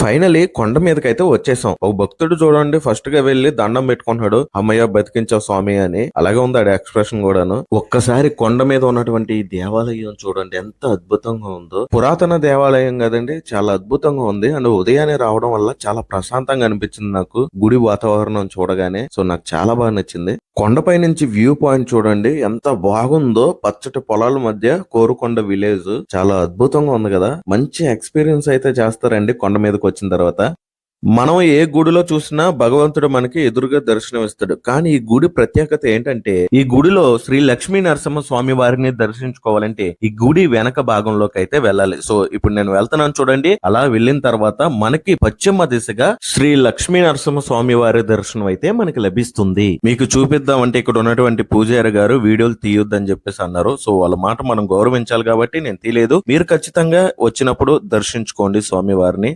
Finally కొండ మీదకైతే వచ్చేసాం. ఒక భక్తుడు చూడండి ఫస్ట్ గా వెళ్లి దండం పెట్టుకుంటున్నాడు. అమ్మయ్య బతికించావు స్వామి అని. అలాగే ఉంది ఆడి ఎక్స్ప్రెషన్ కూడాను. ఒక్కసారి కొండ మీద ఉన్నటువంటి ఈ దేవాలయం చూడండి ఎంత అద్భుతంగా ఉందో. పురాతన దేవాలయం కదండి, చాలా అద్భుతంగా ఉంది. అండ్ ఉదయాన్నే రావడం వల్ల చాలా ప్రశాంతంగా అనిపించింది నాకు గుడి వాతావరణం చూడగానే. సో నాకు చాలా బాగా నచ్చింది. కొండపై నుంచి వ్యూ పాయింట్ చూడండి ఎంత బాగుందో. పచ్చటి పొలాల మధ్య కోరుకొండ విలేజ్ చాలా అద్భుతంగా ఉంది కదా. మంచి ఎక్స్పీరియన్స్ అయితే చేస్తారండి కొండ మీదకి వచ్చిన తర్వాత. మనం ఏ గుడిలో చూసినా భగవంతుడు మనకి ఎదురుగా దర్శనం ఇస్తాడు. కానీ ఈ గుడి ప్రత్యేకత ఏంటంటే, ఈ గుడిలో శ్రీ లక్ష్మీ నరసింహ స్వామి వారిని దర్శించుకోవాలంటే ఈ గుడి వెనక భాగంలోకి అయితే వెళ్ళాలి. సో ఇప్పుడు నేను వెళ్తున్నాను చూడండి. అలా వెళ్ళిన తర్వాత మనకి పశ్చిమ దిశగా శ్రీ లక్ష్మీ నరసింహ స్వామి వారి దర్శనం అయితే మనకి లభిస్తుంది. మీకు చూపిద్దామంటే ఇక్కడ ఉన్నటువంటి పూజారి గారు వీడియోలు తీయొద్దని చెప్పేసి అన్నారు. సో వాళ్ళ మాట మనం గౌరవించాలి కాబట్టి నేను తీయలేదు. మీరు ఖచ్చితంగా వచ్చినప్పుడు దర్శించుకోండి స్వామి వారిని.